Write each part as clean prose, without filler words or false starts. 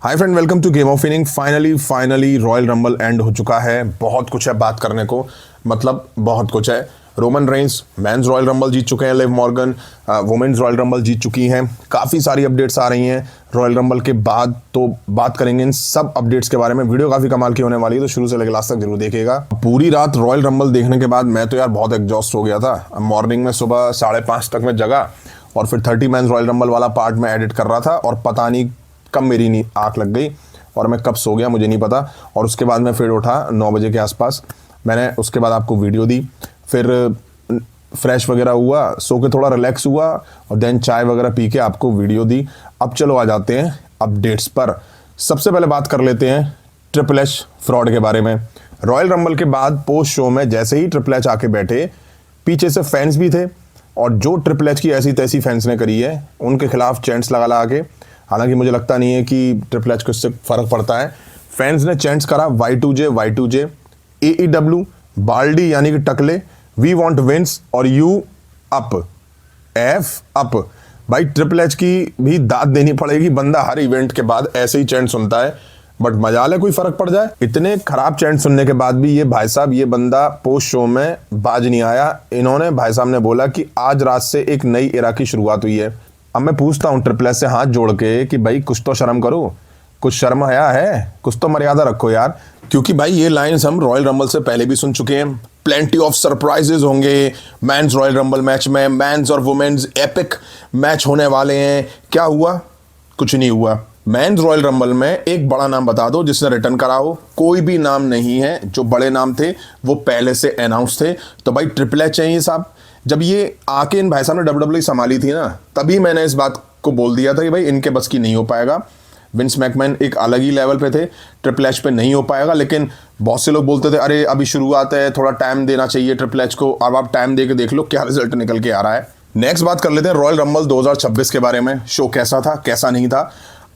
Hi friend, welcome to game of winning. Finally royal rumble end हो चुका है। बहुत कुछ है बात करने को, मतलब बहुत कुछ है। Roman Reigns men's royal rumble जीत चुके हैं, Liv Morgan women's Royal rumble जीत चुकी हैं। काफ़ी सारी अपडेट्स आ रही हैं रॉयल रंबल के बाद, तो बात करेंगे इन सब अपडेट्स के बारे में। वीडियो काफ़ी कमाल की होने वाली है, तो शुरू से लेकर लास्ट तक जरूर देखिएगा। पूरी रात रॉयल रंबल देखने के बाद मैं तो यार बहुत एग्जॉस्ट हो गया था। मॉर्निंग में सुबह 5:30 तक मैं जगा और फिर 30 मैंस रॉयल रंबल वाला पार्ट में एडिट कर रहा था, और पता नहीं कब मेरी आँख लग गई और मैं कब सो गया मुझे नहीं पता। और उसके बाद मैं फिर उठा 9 बजे के आसपास। मैंने उसके बाद आपको वीडियो दी, फिर फ्रेश वगैरह हुआ, सो के थोड़ा रिलैक्स हुआ और देन चाय वगैरह पी के आपको वीडियो दी। अब चलो आ जाते हैं अपडेट्स पर। सबसे पहले बात कर लेते हैं ट्रिपल एच फ्रॉड के बारे में। रॉयल रंबल के बाद पोस्ट शो में जैसे ही ट्रिपल एच आके बैठे, पीछे से फैंस भी थे, और जो ट्रिपल एच की ऐसी तैसी फैंस ने करी है उनके खिलाफ चैंट्स लगा के, हालांकि मुझे लगता नहीं है कि ट्रिपल एच को इससे फर्क पड़ता है। फैंस ने चैंट्स करा Y2J Y2J, AEW बाल्डी यानी कि टकले, वी वांट विंस और यू अप एफ अप। भाई ट्रिपल एच की भी दाद देनी पड़ेगी, बंदा हर इवेंट के बाद ऐसे ही चैंट सुनता है, बट मजाल है कोई फर्क पड़ जाए। इतने खराब चैंट सुनने के बाद भी ये भाई साहब, ये बंदा पोस्ट शो में बाज नहीं आया। इन्होंने भाई साहब ने बोला कि आज रात से एक नई एरा की शुरुआत हुई है। अब मैं पूछता हूँ ट्रिपल एच से हाथ जोड़ के कि भाई कुछ तो शर्म करो, कुछ शर्म हया है, कुछ तो मर्यादा रखो यार। क्योंकि भाई ये लाइंस हम रॉयल रंबल से पहले भी सुन चुके हैं। प्लेंटी ऑफ सरप्राइजेस होंगे मेंस रॉयल रंबल मैच में, मेंस और वुमेन्स एपिक मैच होने वाले हैं। क्या हुआ? कुछ नहीं हुआ। मेंस रॉयल रंबल में एक बड़ा नाम बता दो जिसने रिटर्न करा हो। कोई भी नाम नहीं है। जो बड़े नाम थे वो पहले से अनाउंस थे। तो भाई ट्रिपल एच चाहिए साहब। जब ये आके इन भाई साहब ने WWE संभाली थी ना, तभी मैंने इस बात को बोल दिया था कि भाई इनके बस की नहीं हो पाएगा। विंस मैकमैन एक अलग ही लेवल पे थे, ट्रिपल एच पे नहीं हो पाएगा। लेकिन बहुत से लोग बोलते थे अरे अभी शुरुआत है, थोड़ा टाइम देना चाहिए ट्रिपल एच को। अब आप टाइम दे के देख लो क्या रिजल्ट निकल के आ रहा है। नेक्स्ट बात कर लेते हैं रॉयल रंबल 2026 के बारे में। शो कैसा था, कैसा नहीं था।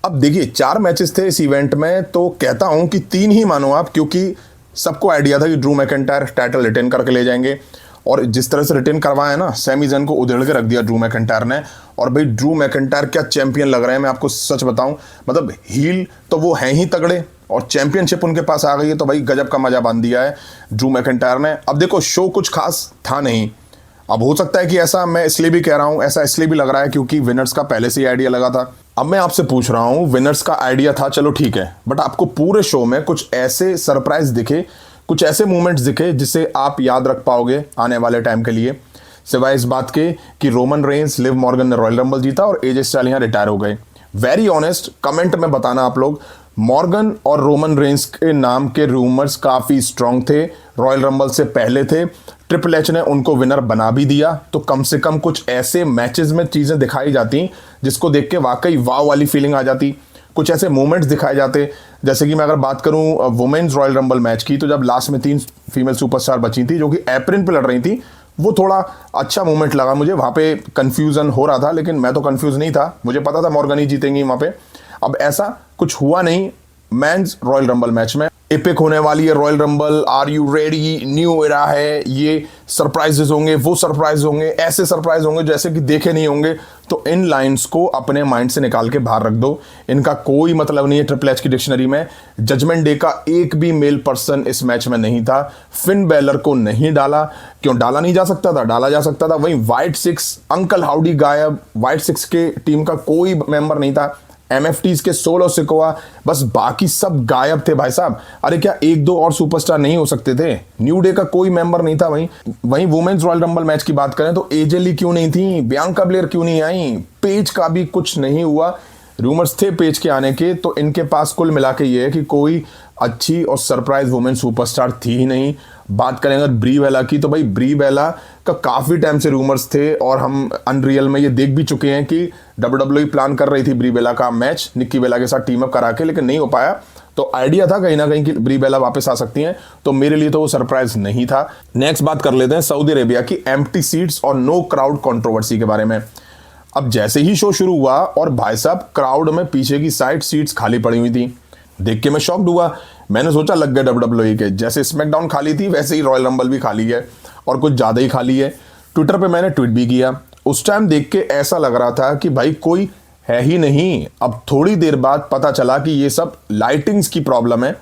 अब देखिए 4 मैचेस थे इस इवेंट में, तो कहता हूं कि 3 ही मानो आप, क्योंकि सबको आइडिया था कि ड्रू मैकिंटायर टाइटल रिटेन करके ले जाएंगे। और जिस तरह से रिटेन करवाया ना, सैमी ज़ेन को उधेड़ के रख दिया ड्रू मैकिंटायर ने। और भाई ड्रू मैकिंटायर क्या चैंपियन लग रहे हैं, मैं आपको सच बताऊं। मतलब हील तो वो हैं ही तगड़े, और चैंपियनशिप उनके पास आ गई है, तो भाई गजब का मजा बांध दिया है ड्रू मैकिंटायर ने। अब देखो शो कुछ खास था नहीं। अब हो सकता है कि ऐसा मैं इसलिए भी कह रहा हूं, ऐसा इसलिए भी लग रहा है क्योंकि विनर्स का पहले से ही आइडिया लगा था। अब मैं आपसे पूछ रहा हूं, विनर्स का आइडिया था चलो ठीक है, बट आपको पूरे शो में कुछ ऐसे सरप्राइज दिखे, कुछ ऐसे मूवमेंट्स दिखे जिसे आप याद रख पाओगे आने वाले टाइम के लिए, सिवाय इस बात के कि रोमन रेंस, लिव मॉर्गन ने रॉयल रंबल जीता और AJ स्टाइल्स यहाँ रिटायर हो गए। वेरी ऑनेस्ट कमेंट में बताना आप लोग, मॉर्गन और रोमन रेंस के नाम के रूमर्स काफ़ी स्ट्रांग थे, रॉयल रंबल से पहले थे। ट्रिपल एच ने उनको विनर बना भी दिया, तो कम से कम कुछ ऐसे मैचेस में चीज़ें दिखाई जाती जिसको देख के वाकई वाव वाली फीलिंग आ जाती। कुछ ऐसे मोमेंट्स दिखाए जाते, जैसे कि मैं अगर बात करूं वुमेन्स रॉयल रंबल मैच की, तो जब लास्ट में 3 फीमेल सुपरस्टार बची थी जो कि एप्रिन पे लड़ रही थी, वो थोड़ा अच्छा मोमेंट लगा मुझे। वहाँ पे कंफ्यूजन हो रहा था, लेकिन मैं तो कंफ्यूज नहीं था, मुझे पता था मॉर्गन ही जीतेंगी वहाँ पे। अब ऐसा कुछ हुआ नहीं मेंस रॉयल रंबल मैच में। एपिक होने वाली है royal rumble, are you ready, new era है, ये सरप्राइजेस होंगे, वो सरप्राइज होंगे, ऐसे सरप्राइज होंगे जैसे कि देखे नहीं होंगे। तो इन लाइंस को अपने माइंड से निकाल के बाहर रख दो, इनका कोई मतलब नहीं है ट्रिपल एच की डिक्शनरी में। जजमेंट डे का एक भी मेल पर्सन इस मैच में नहीं था। फिन बेलर को नहीं डाला, क्यों डाला नहीं जा सकता था? डाला जा सकता था। वहीं वाइट 6 अंकल हाउडी गायब, वाइट 6 के टीम का कोई मेंबर नहीं था। MFTs के सोलो सिकोआ, बस बाकी सब गायब थे भाई साहब। अरे क्या 1-2 और सुपरस्टार नहीं हो सकते थे? न्यू डे का कोई मेंबर नहीं था। वहीं वुमेन्स रॉयल रंबल मैच की बात करें तो AJ ली क्यों नहीं थी, बियांका ब्लेयर क्यों नहीं आई, पेज का भी कुछ नहीं हुआ। रूमर्स थे पेज के आने के, तो इनके पास कुल मिला के ये है कि कोई अच्छी और सरप्राइज वुमेन सुपरस्टार थी ही नहीं। बात करें अगर ब्री बेला की, तो भाई ब्री बेला का काफ़ी टाइम से रूमर्स थे, और हम अनरियल में ये देख भी चुके हैं कि WWE प्लान कर रही थी ब्री बेला का मैच निक्की बेला के साथ टीम अप करा के, लेकिन नहीं हो पाया। तो आइडिया था कहीं ना कहीं कि ब्री बेला वापस आ सकती हैं, तो मेरे लिए तो वो सरप्राइज नहीं था। नेक्स्ट बात कर लेते हैं सऊदी अरेबिया की एम्प्टी सीट्स और नो क्राउड कंट्रोवर्सी के बारे में। अब जैसे ही शो शुरू हुआ और भाई साहब क्राउड में पीछे की साइड सीट्स खाली पड़ी हुई थी, देख के मैं शॉक्ड हुआ। मैंने सोचा लग गए WWE के, जैसे स्मैकडाउन खाली थी वैसे ही रॉयल रंबल भी खाली है, और कुछ ज़्यादा ही खाली है। ट्विटर पे मैंने ट्वीट भी किया। उस टाइम देख के ऐसा लग रहा था कि भाई कोई है ही नहीं। अब थोड़ी देर बाद पता चला कि ये सब लाइटिंग्स की प्रॉब्लम है।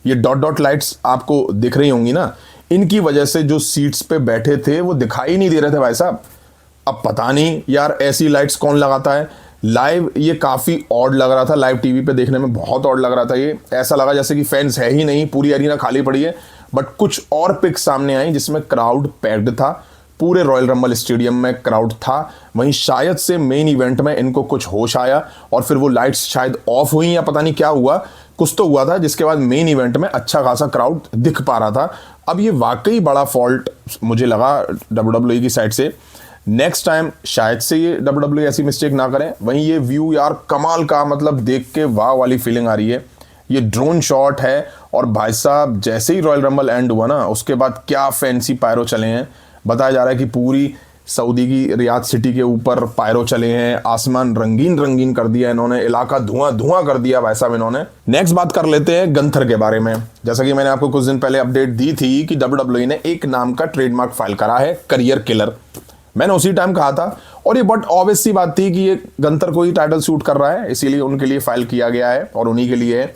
ये डॉट डॉट लाइट्स आपको दिख रही होंगी ना, इनकी वजह से जो सीट्स पे बैठे थे वो दिखाई नहीं दे रहे थे भाई साहब। अब पता नहीं यार ऐसी लाइट्स कौन लगाता है। लाइव ये काफ़ी ऑड लग रहा था, लाइव टीवी पे देखने में बहुत ऑड लग रहा था। ये ऐसा लगा जैसे कि फैंस है ही नहीं, पूरी अरीना खाली पड़ी है। बट कुछ और पिक्स सामने आई जिसमें क्राउड पैक्ड था, पूरे रॉयल रंबल स्टेडियम में क्राउड था। वहीं शायद से मेन इवेंट में इनको कुछ होश आया और फिर वो लाइट्स शायद ऑफ हुई या पता नहीं क्या हुआ, कुछ तो हुआ था जिसके बाद मेन इवेंट में अच्छा खासा क्राउड दिख पा रहा था। अब ये वाकई बड़ा फॉल्ट मुझे लगा WWE की साइड से। नेक्स्ट टाइम शायद से ये WWE ऐसी मिस्टेक ना करें। वहीं ये व्यू यार कमाल का, मतलब देख के वाह वाली फीलिंग आ रही है। ये ड्रोन शॉट है और भाई साहब जैसे ही रॉयल रंबल एंड हुआ ना, उसके बाद क्या फैंसी पायरो चले हैं। बताया जा रहा है कि पूरी सऊदी की रियाद सिटी के ऊपर पायरो चले हैं, आसमान रंगीन रंगीन कर दिया इन्होंने, इलाका धुआं धुआं कर दिया भाई साहब इन्होंने। नेक्स्ट बात कर लेते हैं गंथर के बारे में। जैसा कि मैंने आपको कुछ दिन पहले अपडेट दी थी कि WWE ने एक नाम का ट्रेडमार्क फाइल करा है, करियर किलर। मैंने उसी टाइम कहा था और ये बहुत ऑब्वियस सी बात थी कि ये गंथर को ही टाइटल सूट कर रहा है, इसीलिए उनके लिए फाइल किया गया है और उन्हीं के लिए है।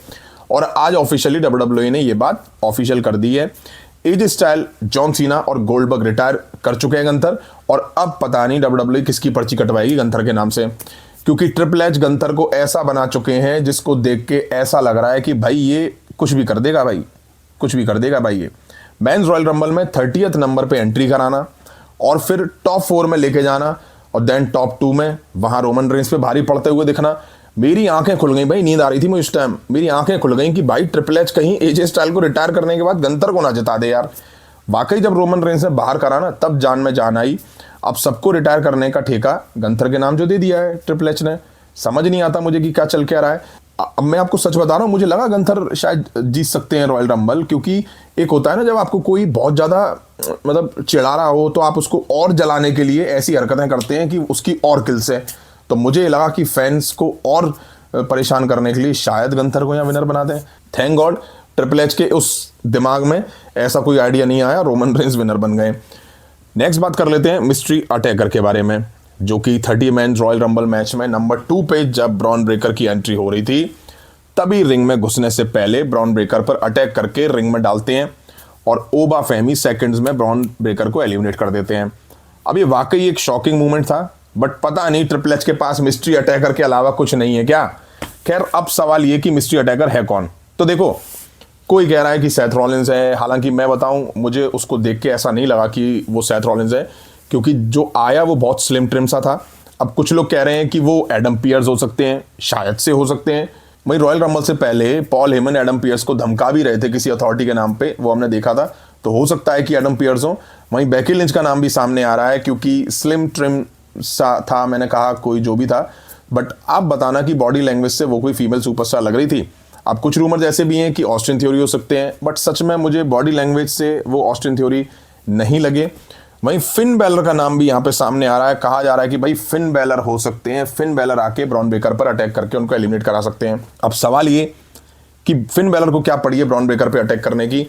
और आज ऑफिशियली WWE ने ये बात ऑफिशियल कर दी है। एज स्टाइल, जॉन सीना और गोल्डबर्ग रिटायर कर चुके हैं गंथर, और अब पता नहीं WWE किसकी पर्ची कटवाएगी गंथर के नाम से, क्योंकि ट्रिपल एच गंथर को ऐसा बना चुके हैं जिसको देख के ऐसा लग रहा है कि भाई ये कुछ भी कर देगा भाई, कुछ भी कर देगा भाई। ये मेंस रॉयल रंबल में 30th नंबर पे एंट्री कराना और फिर टॉप 4 में लेके जाना और देन टॉप 2 में वहां रोमन रेंस पे भारी पड़ते हुए दिखना। मेरी आंखें खुल गई भाई, नींद आ रही थी मुझे इस टाइम, मेरी आंखें खुल गई कि भाई ट्रिपल एच कहीं एजे स्टाइल को रिटायर करने के बाद गंथर को ना जिता दे यार। वाकई जब रोमन रेंस ने बाहर करा ना, तब जान में जान आई। अब सबको रिटायर करने का ठेका गंथर के नाम जो दे दिया है ट्रिपल एच ने, समझ नहीं आता मुझे कि क्या चल क्या रहा है। अब मैं आपको सच बता रहा हूँ, मुझे लगा गंथर शायद जीत सकते हैं रॉयल रंबल, क्योंकि एक होता है ना जब आपको कोई बहुत ज़्यादा मतलब चिढ़ा रहा हो तो आप उसको और जलाने के लिए ऐसी हरकतें करते हैं कि उसकी और किल से। तो मुझे लगा कि फैंस को और परेशान करने के लिए शायद गंथर को यहाँ विनर बना दें। थैंक गॉड ट्रिपल एच के उस दिमाग में ऐसा कोई आइडिया नहीं आया, रोमन रेंस विनर बन गए। नेक्स्ट बात कर लेते हैं मिस्ट्री अटैकर के बारे में, जो कि 30 मैन रॉयल रंबल मैच में नंबर 2 पे जब ब्रॉन ब्रेकर की एंट्री हो रही थी, तभी रिंग में घुसने से पहले ब्रॉन ब्रेकर पर अटैक करके रिंग में डालते हैं और ओबा फेमी सेकंड्स में ब्रॉन ब्रेकर को एलिमिनेट कर देते हैं। अब ये वाकई एक शॉकिंग मूवमेंट था, बट पता नहीं ट्रिपल एच के पास मिस्ट्री अटैकर के अलावा कुछ नहीं है क्या। खैर अब सवाल ये कि मिस्ट्री अटैकर है कौन। तो देखो, कोई कह रहा है कि सेथ रॉलिंस है, हालांकि मैं बताऊं मुझे उसको देख के ऐसा नहीं लगा कि वो सेथ रॉलिंस है, क्योंकि जो आया वो बहुत स्लिम ट्रिम सा था। अब कुछ लोग कह रहे हैं कि वो एडम पियर्स हो सकते हैं, शायद से हो सकते हैं। वहीं रॉयल रंबल से पहले पॉल हेमन एडम पियर्स को धमका भी रहे थे किसी अथॉरिटी के नाम पे, वो हमने देखा था, तो हो सकता है कि एडम पियर्स हो। वहीं बेकी लिंच का नाम भी सामने आ रहा है, क्योंकि स्लिम ट्रिम सा था, मैंने कहा कोई जो भी था, बट आप बताना कि बॉडी लैंग्वेज से वो कोई फीमेल सुपरस्टार लग रही थी। अब कुछ रूमर्स ऐसे भी हैं कि ऑस्टिन थ्योरी हो सकते हैं, बट सच में मुझे बॉडी लैंग्वेज से वो ऑस्टिन थ्योरी नहीं लगे। वहीं फिन बैलर का नाम भी यहाँ पे सामने आ रहा है, कहा जा रहा है कि भाई फिन बैलर हो सकते हैं, फिन बैलर आके ब्रॉन ब्रेकर पर अटैक करके उनको एलिमिनेट करा सकते हैं। अब सवाल ये कि फिन बैलर को क्या पड़ी है ब्रॉन ब्रेकर पे अटैक करने की,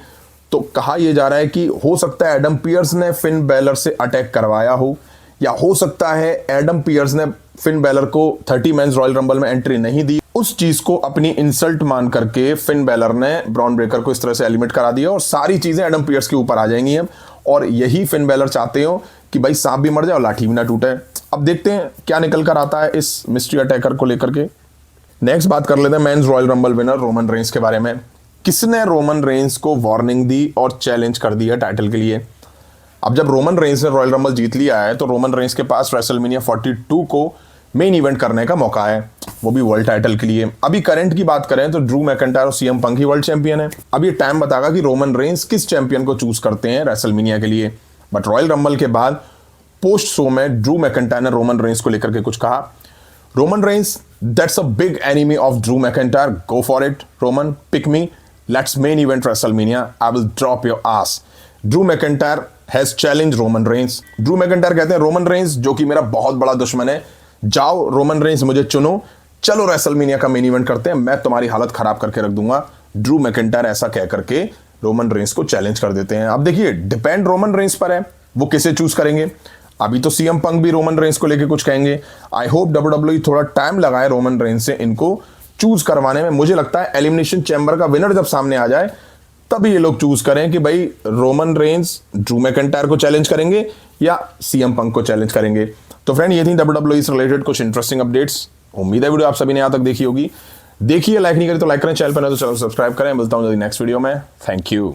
तो कहा यह जा रहा है कि हो सकता है एडम पियर्स ने फिन बैलर से अटैक करवाया हो, या हो सकता है एडम पियर्स ने फिन बैलर को 30 मैन रॉयल रंबल में एंट्री नहीं दी, उस चीज को अपनी इंसल्ट मान करके फिन बैलर ने ब्रॉन ब्रेकर को इस तरह से एलिमिनेट करा दिया और सारी चीजें एडम पियर्स के ऊपर आ जाएंगी अब। और यही फिन बैलर चाहते हो कि भाई सांप भी मर जाए और लाठी भी ना टूटे। अब देखते हैं क्या निकल कर आता है इस मिस्ट्री अटैकर को लेकर के। नेक्स्ट बात कर लेते हैं men's royal rumble winner Roman Reigns के बारे में। किसने रोमन रेंस को वार्निंग दी और चैलेंज कर दिया टाइटल के लिए। अब जब रोमन रेंस ने रॉयल रंबल जीत लिया है तो रोमन रेंस के पास रेसलमेनिया 42 को मेन इवेंट करने का मौका है, वो भी वर्ल्ड टाइटल के लिए। अभी करंट की बात करें तो ड्रू मैकइंटायर और सीएम पंक ही वर्ल्ड चैंपियन है। अब ये टाइम बताएगा कि रोमन रेंस किस चैंपियन को चूज करते हैं रेसलमेनिया के लिए। बट रॉयल रंबल के बाद पोस्ट शो में ड्रू मैकइंटायर ने रोमन रेंस को लेकर के कुछ कहा। Roman Reigns, that's a big enemy of Drew McIntyre, go for it Roman, pick me, let's main event WrestleMania, I will drop your ass. Drew McIntyre has challenge Roman Reigns. Drew McIntyre कहते हैं Roman Reigns जो कि मेरा बहुत बड़ा दुश्मन है, जाओ रोमन रेंस मुझे चुनो, चलो रेसलमेनिया का मेन इवेंट करते हैं, मैं तुम्हारी हालत खराब करके रख दूंगा। ड्रू मैकइंटायर ऐसा कह करके रोमन रेंस को चैलेंज कर देते हैं। अब देखिए डिपेंड रोमन रेंस पर है, वो किसे चूज करेंगे। अभी तो सीएम पंक भी रोमन रेंस को लेके कुछ कहेंगे। आई होप WWE थोड़ा टाइम लगाए रोमन रेंस से इनको चूज करवाने में। मुझे लगता है एलिमिनेशन चैम्बर का विनर जब सामने आ जाए तभी ये लोग चूज करें कि भाई रोमन रेंस ड्रू मैकिंटायर को चैलेंज करेंगे या सीएम पंक को चैलेंज करेंगे। तो फ्रेंड, ये थी WWE से रिलेटेड कुछ इंटरेस्टिंग अपडेट्स। उम्मीद है वीडियो आप सभी ने यहां तक देखी होगी। देखिए, लाइक नहीं करें तो लाइक करें, चैनल पर नहीं तो चैनल सब्सक्राइब करें। मिलता हूं जल्दी नेक्स्ट वीडियो में। Thank you.